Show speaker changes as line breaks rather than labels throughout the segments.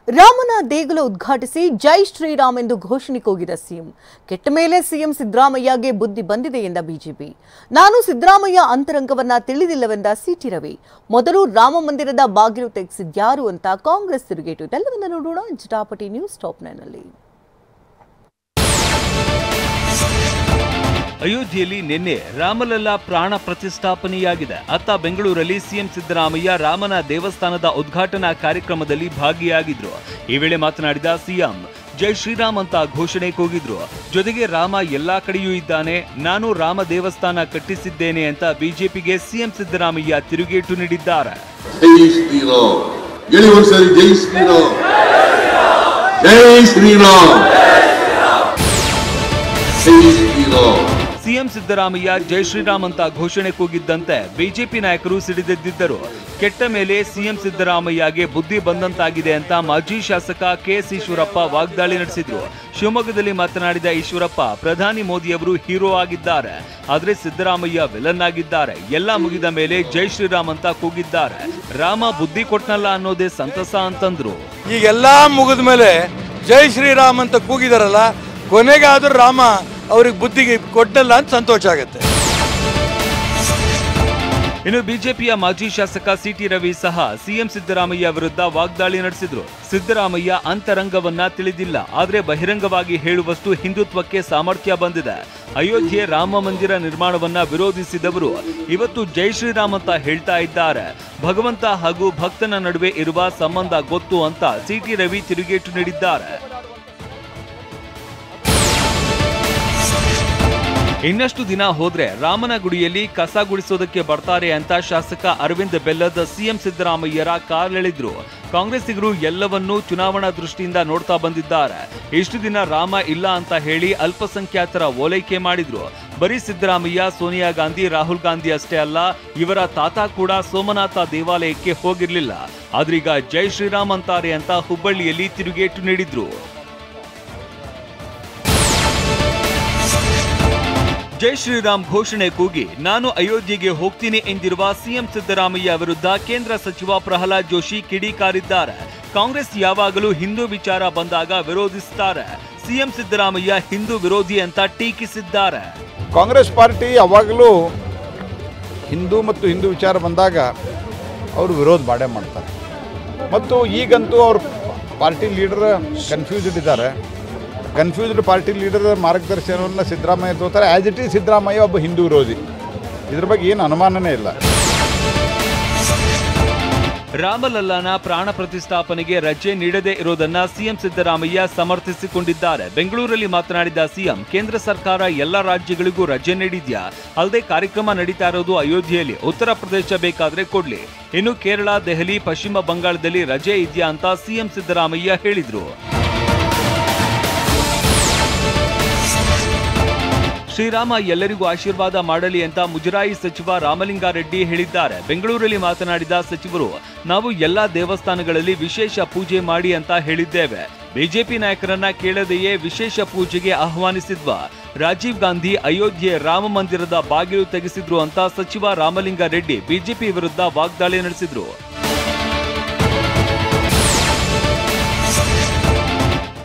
ರಾಮನ ದೇಗುಲ ಉದ್ಘಾಟಿಸಿ ಜೈ ಶ್ರೀರಾಮ್ ಎಂದು ಘೋಷಣೆ ಕೂಗಿದ ಸಿಎಂ. ಕೆಟ್ಟ ಮೇಲೆ ಸಿಎಂ ಸಿದ್ದರಾಮಯ್ಯಗೆ ಬುದ್ಧಿ ಬಂದಿದೆ ಎಂದ ಬಿಜೆಪಿ. ನಾನು ಸಿದ್ದರಾಮಯ್ಯ ಅಂತರಂಗವನ್ನ ತಿಳಿದಿಲ್ಲವೆಂದ ಸಿಟಿ ರವಿ. ಮೊದಲು ರಾಮ ಮಂದಿರದ ಬಾಗಿಲು ತೆಗೆಸಿದ್ಯಾರು ಅಂತ ಕಾಂಗ್ರೆಸ್ ತಿರುಗೇಟು. ಇದೆಲ್ಲವನ್ನ ನೋಡೋಣ ಜಟಾಪಟಿ ನ್ಯೂಸ್ ಟಾಪ್ 9 ನಲ್ಲಿ.
ಅಯೋಧ್ಯೆಯಲ್ಲಿ ನಿನ್ನೆ ರಾಮಲಲ್ಲಾ ಪ್ರಾಣ ಪ್ರತಿಷ್ಠಾಪನೆಯಾಗಿದೆ. ಅತ್ತ ಬೆಂಗಳೂರಲ್ಲಿ ಸಿಎಂ ಸಿದ್ದರಾಮಯ್ಯ ರಾಮನ ದೇವಸ್ಥಾನದ ಉದ್ಘಾಟನಾ ಕಾರ್ಯಕ್ರಮದಲ್ಲಿ ಭಾಗಿಯಾಗಿದ್ರು. ಈ ವೇಳೆ ಮಾತನಾಡಿದ ಸಿಎಂ ಜೈ ಶ್ರೀರಾಮ್ ಅಂತ ಘೋಷಣೆ ಕೂಗಿದ್ರು. ಜೊತೆಗೆ ರಾಮ ಎಲ್ಲಾ ಕಡೆಯೂ ಇದ್ದಾನೆ, ನಾನು ರಾಮ ದೇವಸ್ಥಾನ ಕಟ್ಟಿಸಿದ್ದೇನೆ ಅಂತ ಬಿಜೆಪಿಗೆ ಸಿಎಂ ಸಿದ್ದರಾಮಯ್ಯ ತಿರುಗೇಟು ನೀಡಿದ್ದಾರೆ.
ಜೈ ಶ್ರೀರಾಮ್, ಹೇಳಿ ಒಂದ್ಸರಿ ಜೈ ಶ್ರೀರಾಮ್, ಜೈ ಶ್ರೀರಾಮ್, ಜೈ ಶ್ರೀರಾಮ್.
ಸಿಎಂ ಸಿದ್ದರಾಮಯ್ಯ ಜೈ ಶ್ರೀರಾಮ್ ಅಂತ ಘೋಷಣೆ ಕೂಗಿದ್ದಂತೆ ಬಿಜೆಪಿ ನಾಯಕರು ಸಿಡಿದೆದ್ದಿದ್ದರು. ಕೆಟ್ಟ ಮೇಲೆ ಸಿಎಂ ಸಿದ್ದರಾಮಯ್ಯಗೆ ಬುದ್ಧಿ ಬಂದಂತಾಗಿದೆ ಅಂತ ಮಾಜಿ ಶಾಸಕ ಕೆಎಸ್ ಈಶ್ವರಪ್ಪ ವಾಗ್ದಾಳಿ ನಡೆಸಿದ್ರು. ಶಿವಮೊಗ್ಗದಲ್ಲಿ ಮಾತನಾಡಿದ ಈಶ್ವರಪ್ಪ, ಪ್ರಧಾನಿ ಮೋದಿಯವರು ಹೀರೋ ಆಗಿದ್ದಾರೆ, ಆದ್ರೆ ಸಿದ್ದರಾಮಯ್ಯ ವಿಲನ್ ಆಗಿದ್ದಾರೆ. ಎಲ್ಲ ಮುಗಿದ ಮೇಲೆ ಜೈ ಶ್ರೀರಾಮ್ ಅಂತ ಕೂಗಿದ್ದಾರೆ. ರಾಮ ಬುದ್ಧಿ ಕೊಟ್ನಲ್ಲ ಅನ್ನೋದೇ ಸಂತಸ ಅಂತಂದ್ರು.
ಈಗೆಲ್ಲಾ ಮುಗಿದ ಮೇಲೆ ಜೈ ಶ್ರೀರಾಮ್ ಅಂತ ಕೂಗಿದಾರಲ್ಲ, ಕೊನೆಗಾದ್ರೂ ರಾಮ ಅವ್ರಿಗೆ ಬುದ್ಧಿಗೆ ಕೊಟ್ಟಲ್ಲ ಅಂತ ಸಂತೋಷ ಆಗುತ್ತೆ.
ಇನ್ನು ಬಿಜೆಪಿಯ ಮಾಜಿ ಶಾಸಕ ಸಿಟಿ ರವಿ ಸಹ ಸಿಎಂ ಸಿದ್ದರಾಮಯ್ಯ ವಿರುದ್ಧ ವಾಗ್ದಾಳಿ ನಡೆಸಿದ್ರು. ಸಿದ್ದರಾಮಯ್ಯ ಅಂತರಂಗವನ್ನ ತಿಳಿದಿಲ್ಲ, ಆದ್ರೆ ಬಹಿರಂಗವಾಗಿ ಹೇಳುವಷ್ಟು ಹಿಂದುತ್ವಕ್ಕೆ ಸಾಮರ್ಥ್ಯ ಬಂದಿದೆ. ಅಯೋಧ್ಯೆ ರಾಮ ಮಂದಿರ ನಿರ್ಮಾಣವನ್ನ ವಿರೋಧಿಸಿದವರು ಇವತ್ತು ಜೈ ಶ್ರೀರಾಮ್ ಅಂತ ಹೇಳ್ತಾ ಇದ್ದಾರೆ. ಭಗವಂತ ಹಾಗೂ ಭಕ್ತನ ನಡುವೆ ಇರುವ ಸಂಬಂಧ ಗೊತ್ತು ಅಂತ ಸಿಟಿ ರವಿ ತಿರುಗೇಟು ನೀಡಿದ್ದಾರೆ. ಇನ್ನಷ್ಟು ದಿನ ಹೋದ್ರೆ ರಾಮನ ಗುಡಿಯಲ್ಲಿ ಕಸ ಗುಡಿಸೋದಕ್ಕೆ ಬರ್ತಾರೆ ಅಂತ ಶಾಸಕ ಅರವಿಂದ್ ಬೆಲ್ಲದ್ ಸಿಎಂ ಸಿದ್ದರಾಮಯ್ಯರ ಕಾಲೆಳೆದ್ರು. ಕಾಂಗ್ರೆಸ್ಸಿಗರು ಎಲ್ಲವನ್ನೂ ಚುನಾವಣಾ ದೃಷ್ಟಿಯಿಂದ ನೋಡ್ತಾ ಬಂದಿದ್ದಾರೆ. ಇಷ್ಟು ದಿನ ರಾಮ ಇಲ್ಲ ಅಂತ ಹೇಳಿ ಅಲ್ಪಸಂಖ್ಯಾತರ ಓಲೈಕೆ ಮಾಡಿದ್ರು. ಬರೀ ಸಿದ್ದರಾಮಯ್ಯ, ಸೋನಿಯಾ ಗಾಂಧಿ, ರಾಹುಲ್ ಗಾಂಧಿ ಅಷ್ಟೇ ಅಲ್ಲ, ಇವರ ತಾತ ಕೂಡ ಸೋಮನಾಥ ದೇವಾಲಯಕ್ಕೆ ಹೋಗಿರ್ಲಿಲ್ಲ. ಆದ್ರೀಗ ಜೈ ಶ್ರೀರಾಮ್ ಅಂತಾರೆ ಅಂತ ಹುಬ್ಬಳ್ಳಿಯಲ್ಲಿ ತಿರುಗೇಟು ನೀಡಿದ್ರು. ಜೈ ಶ್ರೀರಾಮ್ ಘೋಷಣೆ ಕೂಗಿ ನಾನು ಅಯೋಧ್ಯೆಗೆ ಹೋಗ್ತೀನಿ ಎಂದಿರುವ ಸಿಎಂ ಸಿದ್ದರಾಮಯ್ಯ ವಿರುದ್ಧ ಕೇಂದ್ರ ಸಚಿವ ಪ್ರಹ್ಲಾದ್ ಜೋಶಿ ಕಿಡಿಕಾರಿದ್ದಾರೆ. ಕಾಂಗ್ರೆಸ್ ಯಾವಾಗಲೂ ಹಿಂದೂ ವಿಚಾರ ಬಂದಾಗ ವಿರೋಧಿಸುತ್ತಾರೆ, ಸಿಎಂ ಸಿದ್ದರಾಮಯ್ಯ ಹಿಂದೂ ವಿರೋಧಿ ಅಂತ ಟೀಕಿಸಿದ್ದಾರೆ.
ಕಾಂಗ್ರೆಸ್ ಪಾರ್ಟಿ ಯಾವಾಗಲೂ ಹಿಂದೂ ಮತ್ತು ಹಿಂದೂ ವಿಚಾರ ಬಂದಾಗ ಅವರು ವಿರೋಧ ಮಾಡೇ ಮಾಡ್ತಾರೆ. ಮತ್ತು ಈಗಂತೂ ಅವ್ರ ಪಾರ್ಟಿ ಲೀಡರ್ ಕನ್ಫ್ಯೂಸ್ಡ್ ಇದ್ದಾರೆ. ಕನ್ಫ್ಯೂಸ್ಡ್ ಪಾರ್ಟಿ ಲೀಡರ್ ಮಾರ್ಗದರ್ಶನವನ್ನು ಸಿದ್ದರಾಮಯ್ಯ ತೋತಾರೆ. ಆ್ಯಸ್ ಇಟ್ ಈಸ್ ಸಿದ್ದರಾಮಯ್ಯ ಒಬ್ಬ ಹಿಂದೂ ವಿರೋಧಿ, ಇದ್ರ ಬಗ್ಗೆ ಏನು ಅನುಮಾನನೇ ಇಲ್ಲ.
ರಾಮಲಲ್ಲಾನ ಪ್ರಾಣ ಪ್ರತಿಷ್ಠಾಪನೆಗೆ ರಜೆ ನೀಡದೇ ಇರೋದನ್ನ ಸಿಎಂ ಸಿದ್ದರಾಮಯ್ಯ ಸಮರ್ಥಿಸಿಕೊಂಡಿದ್ದಾರೆ. ಬೆಂಗಳೂರಲ್ಲಿ ಮಾತನಾಡಿದ ಸಿಎಂ, ಕೇಂದ್ರ ಸರ್ಕಾರ ಎಲ್ಲ ರಾಜ್ಯಗಳಿಗೂ ರಜೆ ನೀಡಿದ್ಯಾ, ಅಲ್ಲದೆ ಕಾರ್ಯಕ್ರಮ ನಡೀತಾ ಇರೋದು ಅಯೋಧ್ಯೆಯಲ್ಲಿ, ಉತ್ತರ ಪ್ರದೇಶ ಬೇಕಾದ್ರೆ ಕೊಡ್ಲಿ, ಇನ್ನು ಕೇರಳ, ದೆಹಲಿ, ಪಶ್ಚಿಮ ಬಂಗಾಳದಲ್ಲಿ ರಜೆ ಇದೆಯಾ ಅಂತ ಸಿಎಂ ಸಿದ್ದರಾಮಯ್ಯ ಹೇಳಿದ್ರು. ಶ್ರೀರಾಮ ಎಲ್ಲರಿಗೂ ಆಶೀರ್ವಾದ ಮಾಡಲಿ ಅಂತ ಮುಜರಾಯಿ ಸಚಿವ ರಾಮಲಿಂಗಾರೆಡ್ಡಿ ಹೇಳಿದ್ದಾರೆ. ಬೆಂಗಳೂರಲ್ಲಿ ಮಾತನಾಡಿದ ಸಚಿವರು, ನಾವು ಎಲ್ಲಾ ದೇವಸ್ಥಾನಗಳಲ್ಲಿ ವಿಶೇಷ ಪೂಜೆ ಮಾಡಿ ಅಂತ ಹೇಳಿದ್ದೇವೆ. ಬಿಜೆಪಿ ನಾಯಕರನ್ನ ಕೇಳದೆಯೇ ವಿಶೇಷ ಪೂಜೆಗೆ ಆಹ್ವಾನಿಸಿದ್ವಾ? ರಾಜೀವ್ ಗಾಂಧಿ ಅಯೋಧ್ಯೆ ರಾಮ ಮಂದಿರದ ಬಾಗಿಲು ತೆಗೆಸಿದ್ರು ಅಂತ ಸಚಿವ ರಾಮಲಿಂಗಾರೆಡ್ಡಿ ಬಿಜೆಪಿ ವಿರುದ್ಧ ವಾಗ್ದಾಳಿ ನಡೆಸಿದ್ರು.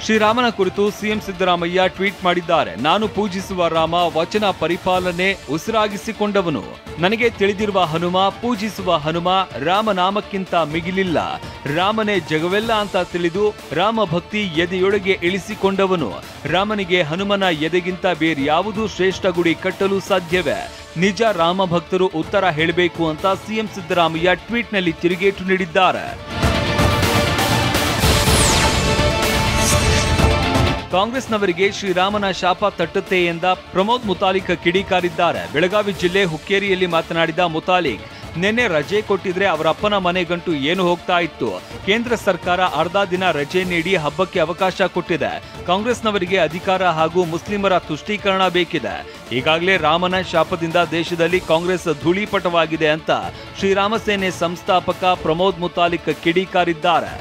ಶ್ರೀರಾಮನ ಕುರಿತು ಸಿಎಂ ಸಿದ್ದರಾಮಯ್ಯ ಟ್ವೀಟ್ ಮಾಡಿದ್ದಾರೆ. ನಾನು ಪೂಜಿಸುವ ರಾಮ ವಚನ ಪರಿಪಾಲನೆ ಉಸಿರಾಗಿಸಿಕೊಂಡವನು. ನನಗೆ ತಿಳಿದಿರುವ ಹನುಮ, ಪೂಜಿಸುವ ಹನುಮ ರಾಮನಾಮಕ್ಕಿಂತ ಮಿಗಿಲಿಲ್ಲ. ರಾಮನೇ ಜಗವೆಲ್ಲ ಅಂತ ತಿಳಿದು ರಾಮ ಭಕ್ತಿ ಎದೆಯೊಳಗೆ ಇಳಿಸಿಕೊಂಡವನು. ರಾಮನಿಗೆ ಹನುಮನ ಎದೆಗಿಂತ ಬೇರ್ಯಾವುದೂ ಶ್ರೇಷ್ಠ ಗುಡಿ ಕಟ್ಟಲು ಸಾಧ್ಯವೇ? ನಿಜ ರಾಮ ಭಕ್ತರು ಉತ್ತರ ಹೇಳಬೇಕು ಅಂತ ಸಿಎಂ ಸಿದ್ದರಾಮಯ್ಯ ಟ್ವೀಟ್ನಲ್ಲಿ ತಿರುಗೇಟು ನೀಡಿದ್ದಾರೆ. ಕಾಂಗ್ರೆಸ್ನವರಿಗೆ ಶ್ರೀರಾಮನ ಶಾಪ ತಟ್ಟುತ್ತೆ ಎಂದ ಪ್ರಮೋದ್ ಮುತಾಲಿಕ್ ಕಿಡಿಕಾರಿದ್ದಾರೆ. ಬೆಳಗಾವಿ ಜಿಲ್ಲೆ ಹುಕ್ಕೇರಿಯಲ್ಲಿ ಮಾತನಾಡಿದ ಮುತಾಲಿಕ್, ನಿನ್ನೆ ರಜೆ ಕೊಟ್ಟಿದ್ರೆ ಅವರಪ್ಪನ ಮನೆಗಂಟು ಏನು ಹೋಗ್ತಾ ಇತ್ತು? ಕೇಂದ್ರ ಸರ್ಕಾರ ಅರ್ಧ ದಿನ ರಜೆ ನೀಡಿ ಹಬ್ಬಕ್ಕೆ ಅವಕಾಶ ಕೊಟ್ಟಿದೆ. ಕಾಂಗ್ರೆಸ್ನವರಿಗೆ ಅಧಿಕಾರ ಹಾಗೂ ಮುಸ್ಲಿಮರ ತುಷ್ಟೀಕರಣ ಬೇಕಿದೆ. ಈಗಾಗಲೇ ರಾಮನ ಶಾಪದಿಂದ ದೇಶದಲ್ಲಿ ಕಾಂಗ್ರೆಸ್ ಧೂಳೀಪಟವಾಗಿದೆ ಅಂತ ಶ್ರೀರಾಮ ಸೇನೆ ಸಂಸ್ಥಾಪಕ ಪ್ರಮೋದ್ ಮುತಾಲಿಕ್ ಕಿಡಿಕಾರಿದ್ದಾರೆ.